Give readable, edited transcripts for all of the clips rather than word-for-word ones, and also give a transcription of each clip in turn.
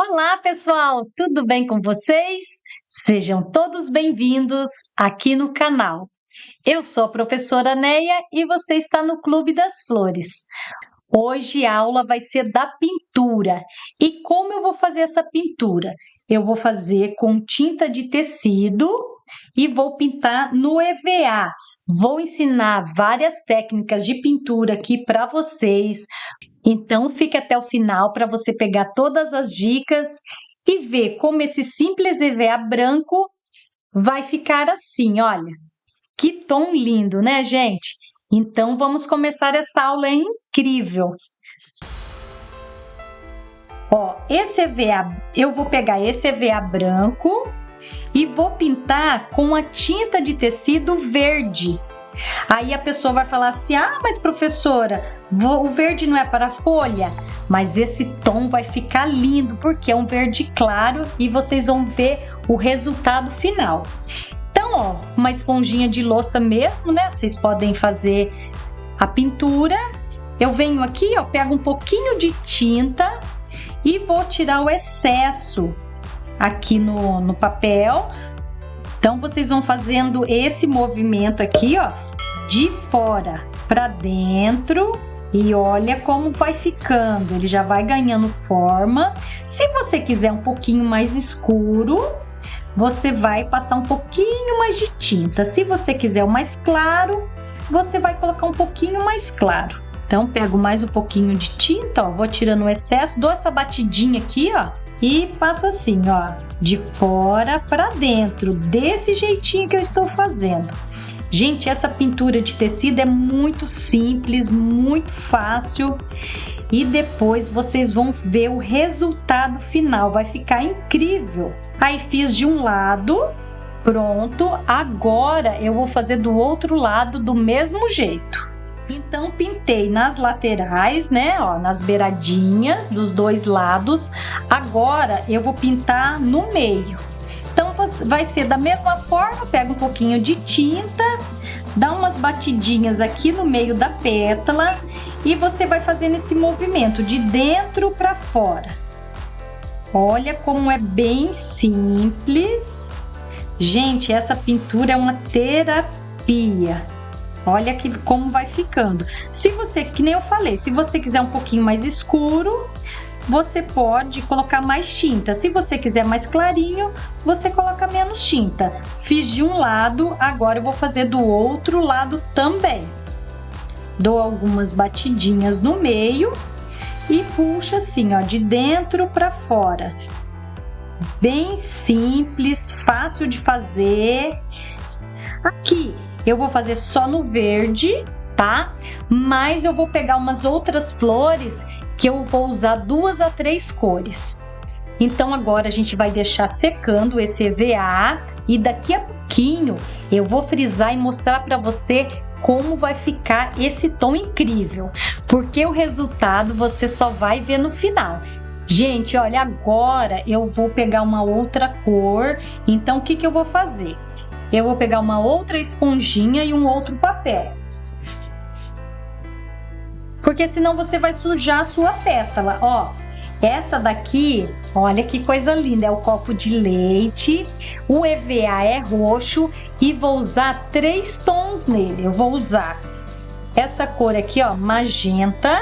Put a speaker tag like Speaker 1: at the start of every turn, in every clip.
Speaker 1: Olá, pessoal! Tudo bem com vocês? Sejam todos bem-vindos aqui no canal. Eu sou a professora Neia e você está no Clube das Flores. Hoje a aula vai ser da pintura. E como eu vou fazer essa pintura? Eu vou fazer com tinta de tecido e vou pintar no EVA. Vou ensinar várias técnicas de pintura aqui para vocês. Então, fique até o final para você pegar todas as dicas e ver como esse simples EVA branco vai ficar assim, olha. Que tom lindo, né, gente? Então, vamos começar essa aula incrível. Ó, esse EVA, eu vou pegar esse EVA branco e vou pintar com a tinta de tecido verde. Aí a pessoa vai falar assim, mas professora, o verde não é para a folha? Mas esse tom vai ficar lindo, porque é um verde claro e vocês vão ver o resultado final. Então, ó, uma esponjinha de louça mesmo, né? Vocês podem fazer a pintura. Eu venho aqui, ó, pego um pouquinho de tinta e vou tirar o excesso aqui no papel. Então, vocês vão fazendo esse movimento aqui, ó, de fora para dentro e olha como vai ficando. Ele já vai ganhando forma. Se você quiser um pouquinho mais escuro, você vai passar um pouquinho mais de tinta. Se você quiser o mais claro, você vai colocar um pouquinho mais claro. Então, pego mais um pouquinho de tinta, ó, vou tirando o excesso, dou essa batidinha aqui, ó, e passo assim, ó, de fora para dentro, desse jeitinho que eu estou fazendo. Gente, essa pintura de tecido é muito simples, muito fácil e depois vocês vão ver o resultado final, vai ficar incrível. Aí fiz de um lado, pronto, agora eu vou fazer do outro lado do mesmo jeito. Então, pintei nas laterais, né, ó, nas beiradinhas dos dois lados. Agora, eu vou pintar no meio. Então, vai ser da mesma forma, pega um pouquinho de tinta, dá umas batidinhas aqui no meio da pétala e você vai fazendo esse movimento de dentro para fora. Olha como é bem simples. Gente, essa pintura é uma terapia. Olha como vai ficando. Se você, que nem eu falei, se você quiser um pouquinho mais escuro, você pode colocar mais tinta. Se você quiser mais clarinho, você coloca menos tinta. Fiz de um lado, agora eu vou fazer do outro lado também. Dou algumas batidinhas no meio e puxo assim, ó, de dentro para fora. Bem simples, fácil de fazer. Aqui eu vou fazer só no verde, tá? Mas eu vou pegar umas outras flores que eu vou usar 2 a 3 cores. Então agora a gente vai deixar secando esse EVA e daqui a pouquinho eu vou frisar e mostrar para você como vai ficar esse tom incrível, porque o resultado você só vai ver no final. Gente, olha, agora eu vou pegar uma outra cor, então o que eu vou fazer? Eu vou pegar uma outra esponjinha e um outro papel. Porque senão você vai sujar a sua pétala, ó. Essa daqui, olha que coisa linda, é o copo de leite. O EVA é roxo e vou usar 3 tons nele. Eu vou usar essa cor aqui, ó, magenta.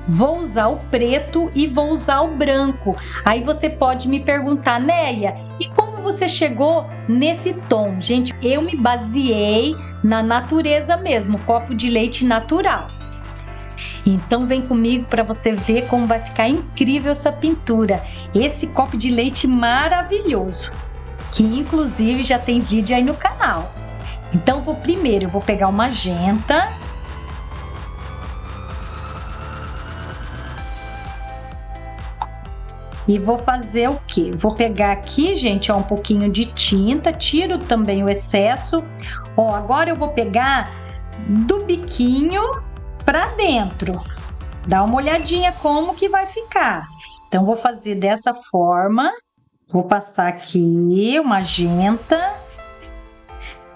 Speaker 1: Vou usar o preto e vou usar o branco. Aí você pode me perguntar, Neia, e como você chegou nesse tom? Gente, eu me baseei na natureza mesmo, copo de leite natural. Então vem comigo para você ver como vai ficar incrível essa pintura. Esse copo de leite maravilhoso, que inclusive já tem vídeo aí no canal. Então primeiro eu vou pegar o magenta. E vou fazer o quê? Vou pegar aqui, gente, ó, um pouquinho de tinta, tiro também o excesso. Ó, agora eu vou pegar do biquinho para dentro. Dá uma olhadinha como que vai ficar. Então, vou fazer dessa forma. Vou passar aqui o magenta.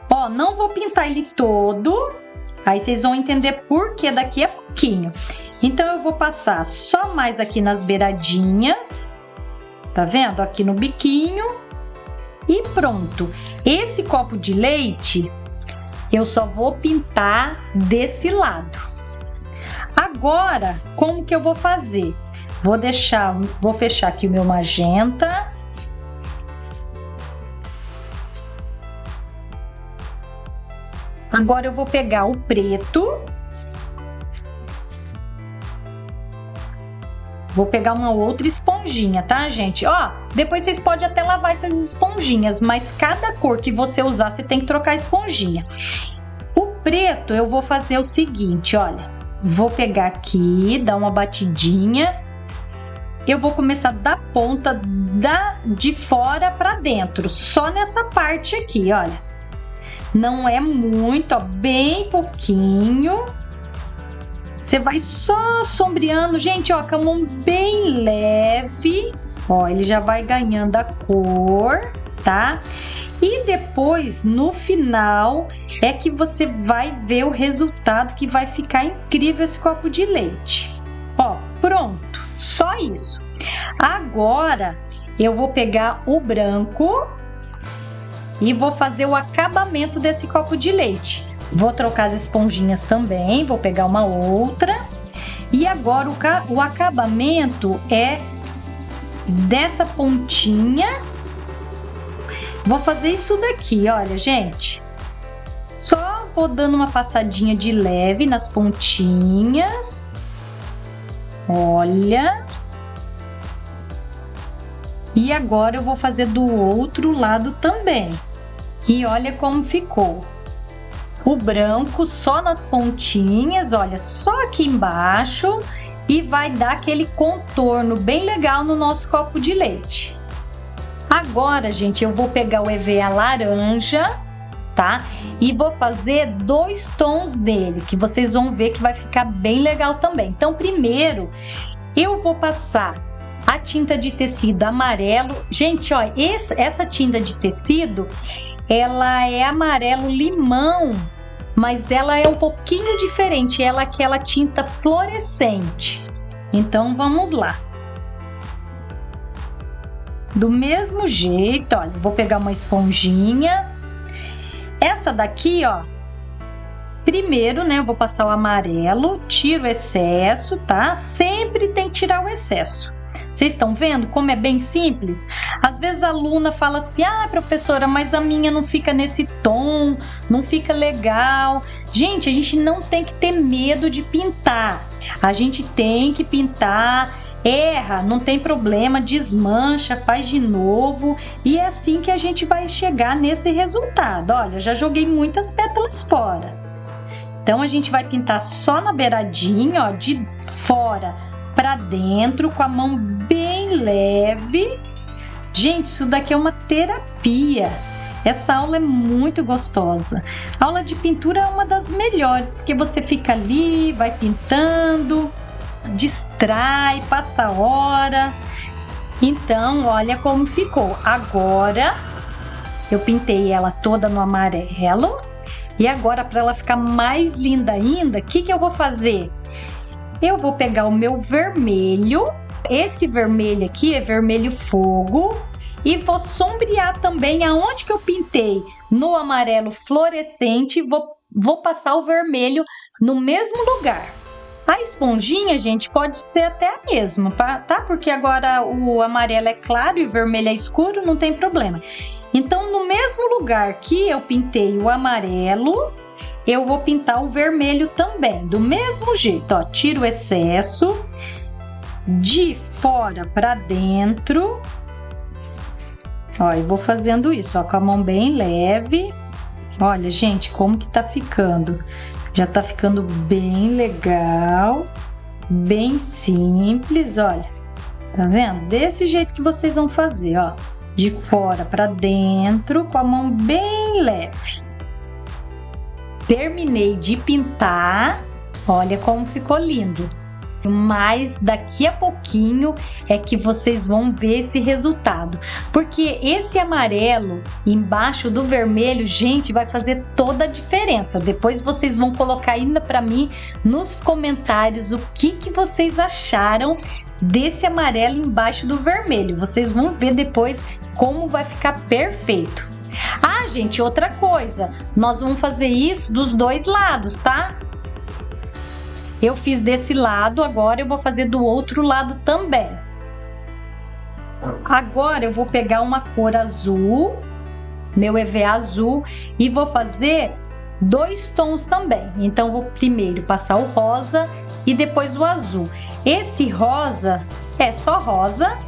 Speaker 1: Ó, não vou pintar ele todo. Aí vocês vão entender por que daqui a pouquinho. Então, eu vou passar só mais aqui nas beiradinhas. tá vendo? Aqui no biquinho. E pronto. Esse copo de leite, eu só vou pintar desse lado. Agora, como que eu vou fazer? Vou fechar aqui o meu magenta. Agora eu vou pegar o preto. Vou pegar uma outra esponjinha, tá, gente? Ó, depois vocês podem até lavar essas esponjinhas, mas cada cor que você usar, você tem que trocar a esponjinha. O preto, eu vou fazer o seguinte, olha. Vou pegar aqui, dar uma batidinha. Eu vou começar da ponta de fora pra dentro, só nessa parte aqui, olha. Não é muito, ó, bem pouquinho. Você vai só sombreando, gente, ó, com a mão bem leve. Ó, ele já vai ganhando a cor, tá? E depois, no final, é que você vai ver o resultado, que vai ficar incrível esse copo de leite. Ó, pronto, só isso. Agora, eu vou pegar o branco e vou fazer o acabamento desse copo de leite. Vou trocar as esponjinhas também, vou pegar uma outra. E agora o acabamento é dessa pontinha. Vou fazer isso daqui, olha, gente. Só vou dando uma passadinha de leve nas pontinhas. Olha. E agora eu vou fazer do outro lado também. E olha como ficou. O branco só nas pontinhas, olha, só aqui embaixo. E vai dar aquele contorno bem legal no nosso copo de leite. Agora, gente, eu vou pegar o EVA laranja, tá? E vou fazer 2 tons dele, que vocês vão ver que vai ficar bem legal também. Então, primeiro, eu vou passar a tinta de tecido amarelo. Gente, ó, essa tinta de tecido, ela é amarelo limão, mas ela é um pouquinho diferente. Ela é aquela tinta fluorescente. Então, vamos lá. Do mesmo jeito, olha, vou pegar uma esponjinha. Essa daqui, ó, primeiro, né, eu vou passar o amarelo, tiro o excesso, tá? Sempre tem que tirar o excesso. Vocês estão vendo como é bem simples? Às vezes a aluna fala assim, ah, professora, mas a minha não fica nesse tom, não fica legal. Gente, a gente não tem que ter medo de pintar. A gente tem que pintar, erra, não tem problema, desmancha, faz de novo. E é assim que a gente vai chegar nesse resultado. Olha, já joguei muitas pétalas fora. Então, a gente vai pintar só na beiradinha, ó, de fora para dentro, com a mão bem leve. Gente, isso daqui é uma terapia. Essa aula é muito gostosa. A aula de pintura é uma das melhores, porque você fica ali, vai pintando, distrai, passa a hora. Então, olha como ficou. Agora, eu pintei ela toda no amarelo. E agora, para ela ficar mais linda ainda, o que eu vou fazer? Eu vou pegar o meu vermelho, esse vermelho aqui é vermelho fogo, e vou sombrear também aonde que eu pintei no amarelo fluorescente, vou passar o vermelho no mesmo lugar. A esponjinha, gente, pode ser até a mesma, tá? Porque agora o amarelo é claro e o vermelho é escuro, não tem problema. Então, no mesmo lugar que eu pintei o amarelo, eu vou pintar o vermelho também, do mesmo jeito, ó, tiro o excesso, de fora para dentro, ó, e vou fazendo isso, ó, com a mão bem leve. Olha, gente, como que tá ficando, já tá ficando bem legal, bem simples, olha, tá vendo? Desse jeito que vocês vão fazer, ó, de fora para dentro, com a mão bem leve. Terminei de pintar, olha como ficou lindo. Mas daqui a pouquinho é que vocês vão ver esse resultado, porque esse amarelo embaixo do vermelho, gente, vai fazer toda a diferença. Depois vocês vão colocar ainda para mim nos comentários o que vocês acharam desse amarelo embaixo do vermelho. Vocês vão ver depois como vai ficar perfeito. Ah, gente, outra coisa, nós vamos fazer isso dos dois lados, tá? Eu fiz desse lado, agora eu vou fazer do outro lado também. Agora eu vou pegar uma cor azul, meu EVA azul, e vou fazer 2 tons também. Então, vou primeiro passar o rosa e depois o azul. Esse rosa é só rosa,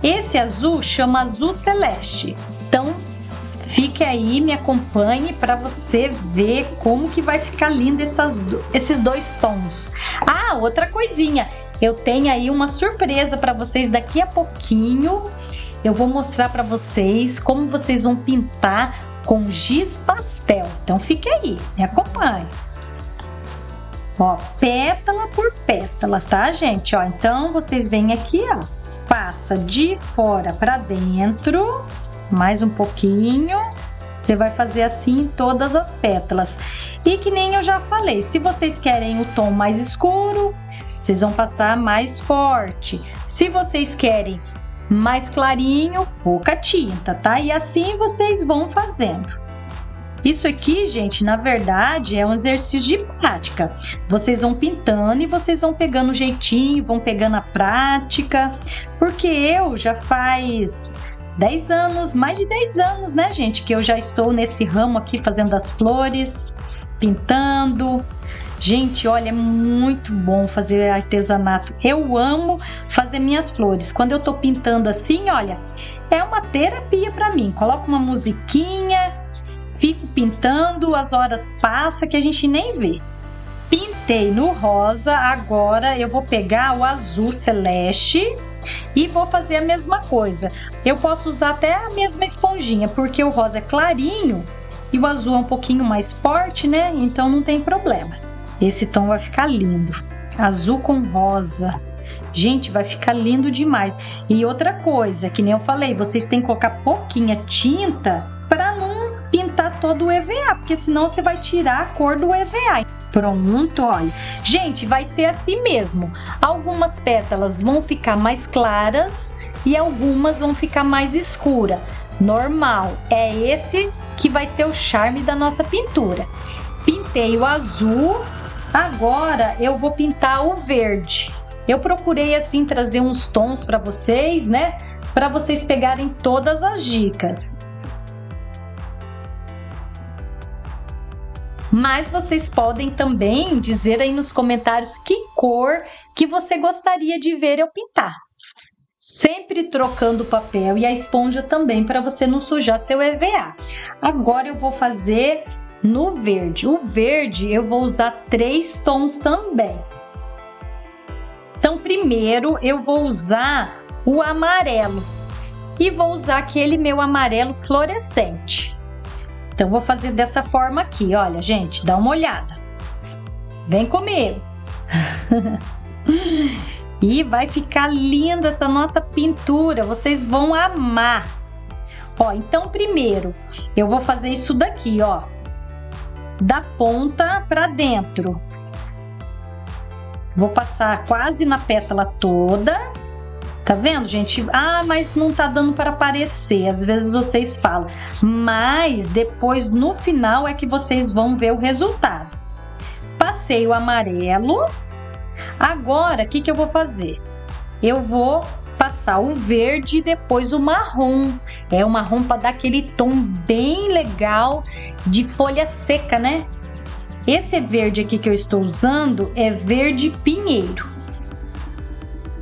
Speaker 1: esse azul chama azul celeste. Então, fique aí, me acompanhe para você ver como que vai ficar lindo esses 2 tons. Ah, outra coisinha, eu tenho aí uma surpresa para vocês daqui a pouquinho. Eu vou mostrar para vocês como vocês vão pintar com giz pastel. Então fique aí, me acompanhe. Ó, pétala por pétala, tá, gente? Ó, então vocês vêm aqui, ó, passa de fora para dentro. Mais um pouquinho, você vai fazer assim em todas as pétalas. E que nem eu já falei, se vocês querem o tom mais escuro, vocês vão passar mais forte. Se vocês querem mais clarinho, pouca tinta, tá? E assim vocês vão fazendo. Isso aqui, gente, na verdade é um exercício de prática. Vocês vão pintando e vocês vão pegando o jeitinho, vão pegando a prática. Porque eu já faz 10 anos, mais de 10 anos, né, gente, que eu já estou nesse ramo aqui fazendo as flores, pintando. Gente, olha, é muito bom fazer artesanato. Eu amo fazer minhas flores. Quando eu tô pintando assim, olha, é uma terapia para mim. Coloco uma musiquinha, fico pintando, as horas passam que a gente nem vê. Pintei no rosa, agora eu vou pegar o azul celeste e vou fazer a mesma coisa. Eu posso usar até a mesma esponjinha, porque o rosa é clarinho e o azul é um pouquinho mais forte, né? Então não tem problema. Esse tom vai ficar lindo. Azul com rosa. Gente, vai ficar lindo demais. E outra coisa, que nem eu falei, vocês têm que colocar pouquinha tinta para não pintar todo o EVA, porque senão você vai tirar a cor do EVA. Pronto, olha. Gente, vai ser assim mesmo. Algumas pétalas vão ficar mais claras e algumas vão ficar mais escuras. Normal, é esse que vai ser o charme da nossa pintura. Pintei o azul, agora eu vou pintar o verde. Eu procurei assim trazer uns tons para vocês, né? Para vocês pegarem todas as dicas. Mas vocês podem também dizer aí nos comentários que cor que você gostaria de ver eu pintar. Sempre trocando o papel e a esponja também para você não sujar seu EVA. Agora eu vou fazer no verde. O verde eu vou usar 3 tons também. Então primeiro eu vou usar o amarelo e vou usar aquele meu amarelo fluorescente. Então, vou fazer dessa forma aqui, olha, gente, dá uma olhada. Vem comigo. E vai ficar linda essa nossa pintura, vocês vão amar. Ó, então, primeiro, eu vou fazer isso daqui, ó. Da ponta pra dentro. Vou passar quase na pétala toda. Tá vendo, gente? Ah, mas não tá dando para aparecer. Às vezes vocês falam. Mas depois, no final, é que vocês vão ver o resultado. Passei o amarelo. Agora, o que eu vou fazer? Eu vou passar o verde e depois o marrom. É o marrom para dar aquele tom bem legal de folha seca, né? Esse verde aqui que eu estou usando é verde pinheiro.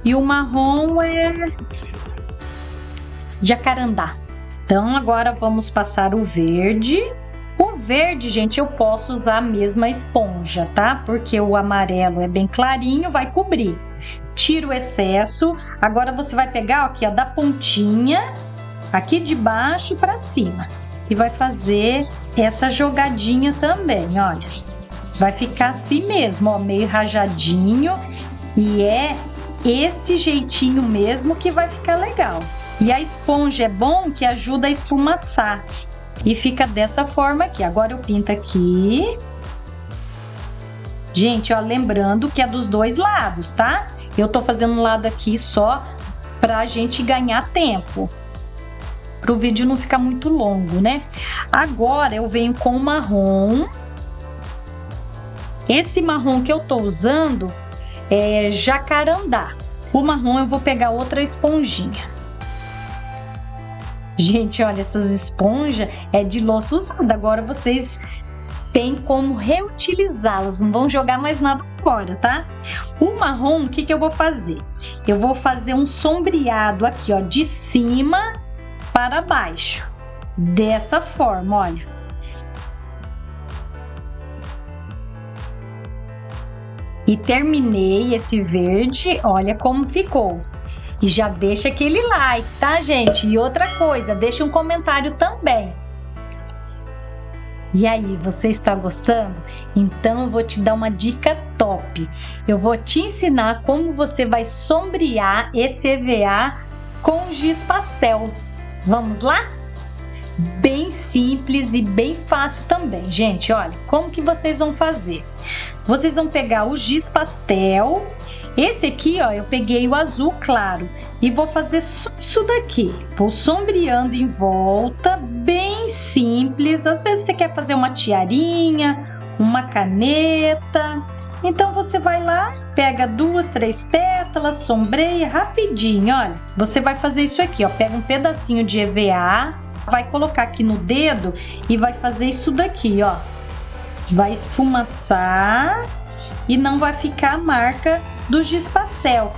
Speaker 1: E o marrom é jacarandá. Então, agora vamos passar o verde. O verde, gente, eu posso usar a mesma esponja, tá? Porque o amarelo é bem clarinho, vai cobrir. Tira o excesso. Agora você vai pegar aqui, ó, da pontinha, aqui de baixo para cima. E vai fazer essa jogadinha também, olha. Vai ficar assim mesmo, ó, meio rajadinho. E é esse jeitinho mesmo que vai ficar legal. E a esponja é bom que ajuda a esfumaçar. E fica dessa forma aqui. Agora eu pinto aqui. Gente, ó, lembrando que é dos dois lados, tá? Eu tô fazendo um lado aqui só pra gente ganhar tempo. Pro vídeo não ficar muito longo, né? Agora eu venho com o marrom. Esse marrom que eu tô usando é jacarandá. O marrom eu vou pegar outra esponjinha. Gente, olha, essas esponjas é de louça usada. Agora vocês têm como reutilizá-las. Não vão jogar mais nada fora, tá? O marrom, o que eu vou fazer? Eu vou fazer um sombreado aqui, ó, de cima para baixo. Dessa forma, olha. E terminei esse verde, olha como ficou. E já deixa aquele like, tá, gente? E outra coisa, deixa um comentário também. E aí, você está gostando? Então eu vou te dar uma dica top. Eu vou te ensinar como você vai sombrear esse EVA com giz pastel. Vamos lá? Bem simples e bem fácil também, gente. Olha, como que vocês vão fazer? Vocês vão pegar o giz pastel. Esse aqui, ó, eu peguei o azul claro e vou fazer só isso daqui. Vou sombreando em volta, bem simples. Às vezes você quer fazer uma tiarinha, uma caneta. Então você vai lá, pega 2, 3 pétalas, sombreia rapidinho, olha. Você vai fazer isso aqui, ó, pega um pedacinho de EVA, vai colocar aqui no dedo e vai fazer isso daqui, ó. Vai esfumaçar e não vai ficar a marca do giz pastel.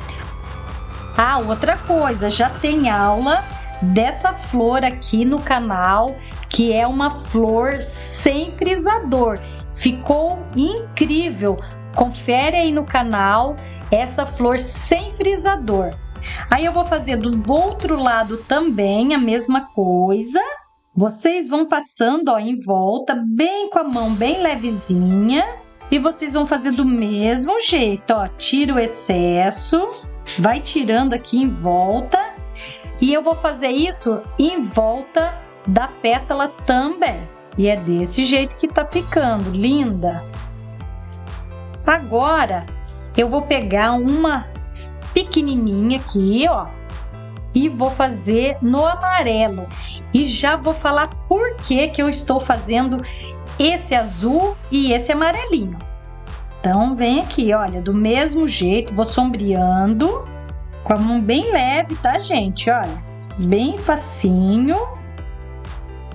Speaker 1: Ah, outra coisa, já tem aula dessa flor aqui no canal, que é uma flor sem frisador. Ficou incrível. Confere aí no canal essa flor sem frisador. Aí eu vou fazer do outro lado também a mesma coisa. Vocês vão passando, ó, em volta, bem com a mão bem levezinha. E vocês vão fazer do mesmo jeito, ó. Tira o excesso, vai tirando aqui em volta. E eu vou fazer isso em volta da pétala também. E é desse jeito que tá ficando, linda. Agora, eu vou pegar uma pequenininha aqui, ó, e vou fazer no amarelo. E já vou falar por que eu estou fazendo esse azul e esse amarelinho. Então, vem aqui, olha, do mesmo jeito, vou sombreando com a mão bem leve, tá, gente? Olha, bem facinho.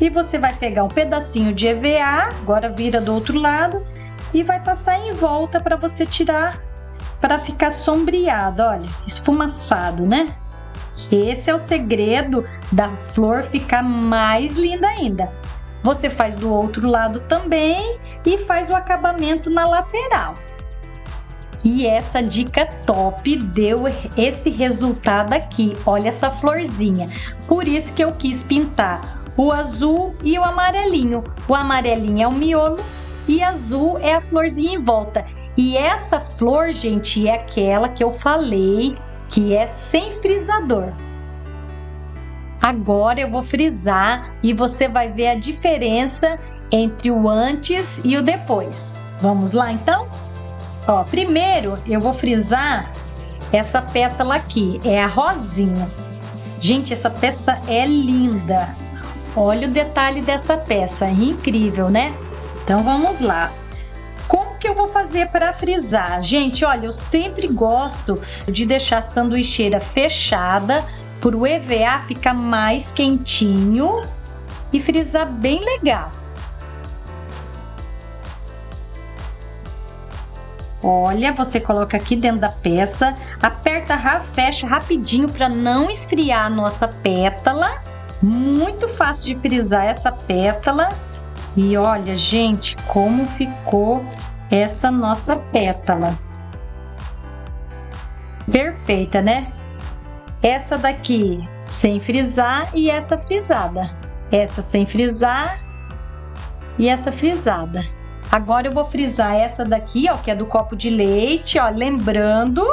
Speaker 1: E você vai pegar um pedacinho de EVA, agora vira do outro lado, e vai passar em volta para você tirar, para ficar sombreado, olha, esfumaçado, né? Esse é o segredo da flor ficar mais linda ainda. Você faz do outro lado também e faz o acabamento na lateral. E essa dica top deu esse resultado aqui, olha essa florzinha. Por isso que eu quis pintar o azul e o amarelinho. O amarelinho é o miolo e azul é a florzinha em volta. E essa flor, gente, é aquela que eu falei que é sem frisador. Agora eu vou frisar e você vai ver a diferença entre o antes e o depois. Vamos lá, então? Ó, primeiro eu vou frisar essa pétala aqui, é a rosinha. Gente, essa peça é linda. Olha o detalhe dessa peça, é incrível, né? Então vamos lá. Como que eu vou fazer para frisar? Gente, olha, eu sempre gosto de deixar a sanduicheira fechada para o EVA ficar mais quentinho e frisar bem legal. Olha, você coloca aqui dentro da peça, aperta, fecha rapidinho para não esfriar a nossa pétala. Muito fácil de frisar essa pétala. E olha, gente, como ficou essa nossa pétala. Perfeita, né? Essa daqui sem frisar e essa frisada. Essa sem frisar e essa frisada. Agora eu vou frisar essa daqui, ó, que é do copo de leite, ó, lembrando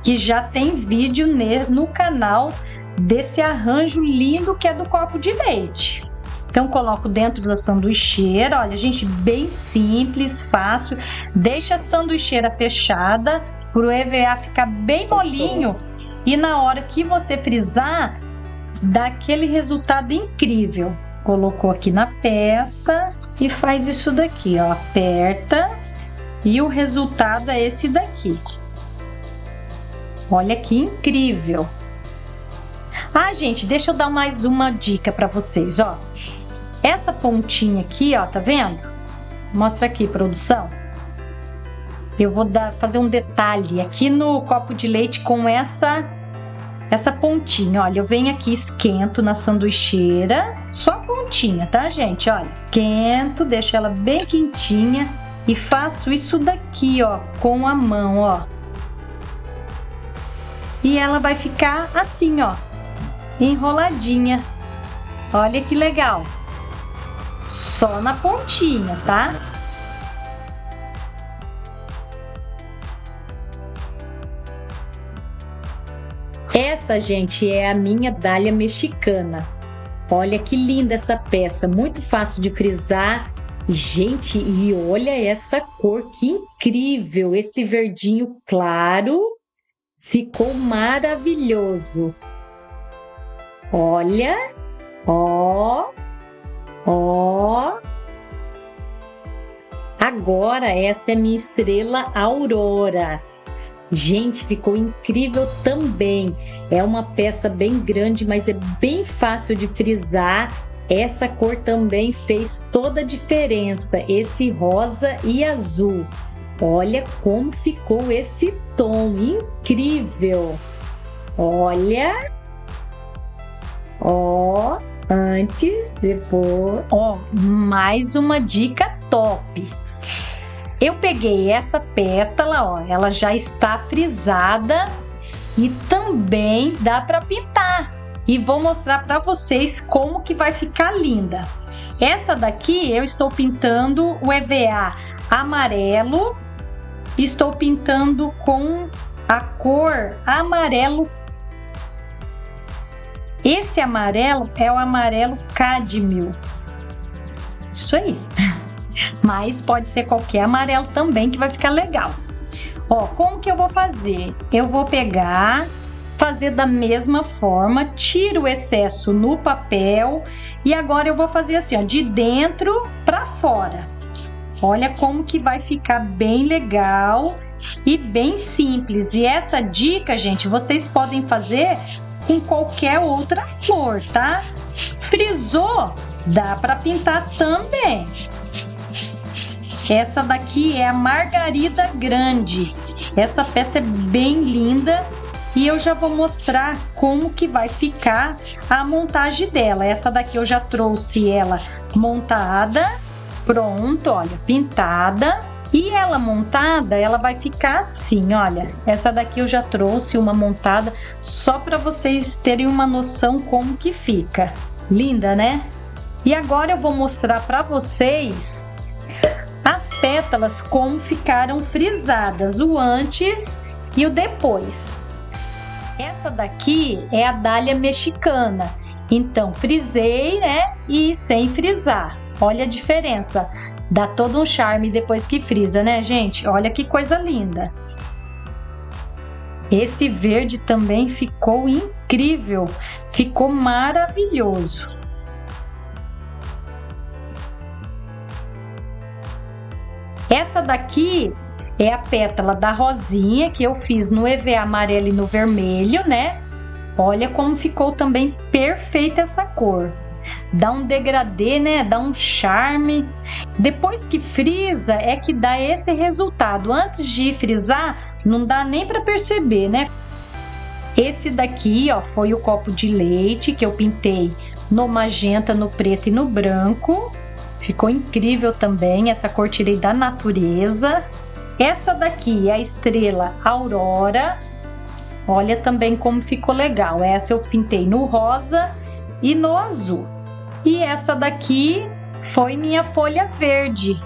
Speaker 1: que já tem vídeo no canal desse arranjo lindo que é do copo de leite. Então, coloco dentro da sanduicheira, olha, gente, bem simples, fácil. Deixa a sanduicheira fechada para o EVA ficar bem molinho e na hora que você frisar, dá aquele resultado incrível. Colocou aqui na peça e faz isso daqui, ó, aperta e o resultado é esse daqui. Olha que incrível! Ah, gente, deixa eu dar mais uma dica para vocês, ó. Essa pontinha aqui, ó, tá vendo? Mostra aqui, produção. Eu vou fazer um detalhe aqui no copo de leite com essa pontinha. Olha, eu venho aqui, esquento na sanduicheira, só a pontinha, tá, gente? Olha, esquento, deixo ela bem quentinha e faço isso daqui, ó, com a mão, ó. E ela vai ficar assim, ó, enroladinha. Olha que legal. Só na pontinha, tá? Essa, gente, é a minha dália mexicana. Olha que linda essa peça, muito fácil de frisar. Gente, e olha essa cor, que incrível! Esse verdinho claro ficou maravilhoso. Olha, ó. Ó! Agora essa é minha estrela Aurora. Gente, ficou incrível também. É uma peça bem grande, mas é bem fácil de frisar. Essa cor também fez toda a diferença, esse rosa e azul. Olha como ficou esse tom, incrível! Olha! Ó! Antes, depois, ó, mais uma dica top. Eu peguei essa pétala, ó, ela já está frisada e também dá para pintar. E vou mostrar para vocês como que vai ficar linda. Essa daqui eu estou pintando o EVA amarelo, estou pintando com a cor amarelo. Esse amarelo é o amarelo cádmio. Isso aí. Mas pode ser qualquer amarelo também que vai ficar legal. Ó, como que eu vou fazer? Eu vou pegar, fazer da mesma forma, tiro o excesso no papel e agora eu vou fazer assim, ó, de dentro para fora. Olha como que vai ficar bem legal e bem simples. E essa dica, gente, vocês podem fazer com qualquer outra flor, tá? Frisou, dá para pintar também. Essa daqui é a Margarida Grande. Essa peça é bem linda e eu já vou mostrar como que vai ficar a montagem dela. Essa daqui eu já trouxe ela montada, pronto, olha, pintada. E ela montada, ela vai ficar assim, olha. Essa daqui eu já trouxe uma montada só para vocês terem uma noção como que fica. Linda, né? E agora eu vou mostrar para vocês as pétalas como ficaram frisadas, o antes e o depois. Essa daqui é a dália mexicana. Então, frisei, né? E sem frisar. Olha a diferença. Dá todo um charme depois que frisa, né, gente? Olha que coisa linda. Esse verde também ficou incrível. Ficou maravilhoso. Essa daqui é a pétala da rosinha que eu fiz no EVA amarelo e no vermelho, né? Olha como ficou também perfeita essa cor. Dá um degradê, né? Dá um charme. Depois que frisa é que dá esse resultado. Antes de frisar, não dá nem para perceber, né? Esse daqui, ó, foi o copo de leite que eu pintei no magenta, no preto e no branco. Ficou incrível também, essa cor tirei da natureza. Essa daqui é a estrela Aurora. Olha também como ficou legal. Essa eu pintei no rosa e no azul. E essa daqui foi minha folha verde.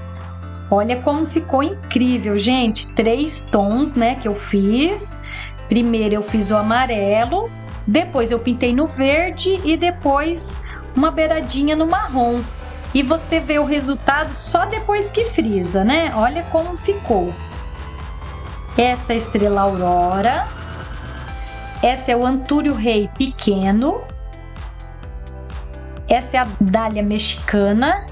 Speaker 1: Olha como ficou incrível, gente. 3 tons, né, que eu fiz. Primeiro eu fiz o amarelo, depois eu pintei no verde e depois uma beiradinha no marrom. E você vê o resultado só depois que frisa, né? Olha como ficou. Essa é a estrela aurora. Essa é o antúrio rei pequeno. Essa é a dália mexicana.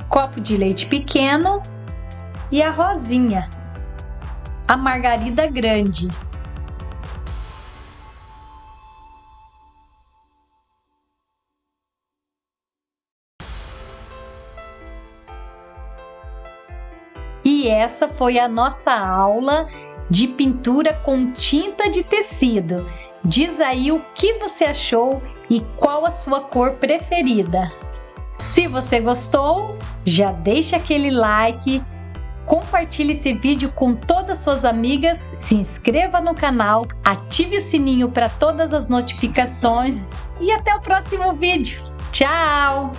Speaker 1: Copo de leite pequeno. E a rosinha, a margarida grande. E essa foi a nossa aula de pintura com tinta de tecido. Diz aí o que você achou e qual a sua cor preferida. Se você gostou, já deixa aquele like, compartilhe esse vídeo com todas as suas amigas, se inscreva no canal, ative o sininho para todas as notificações e até o próximo vídeo. Tchau!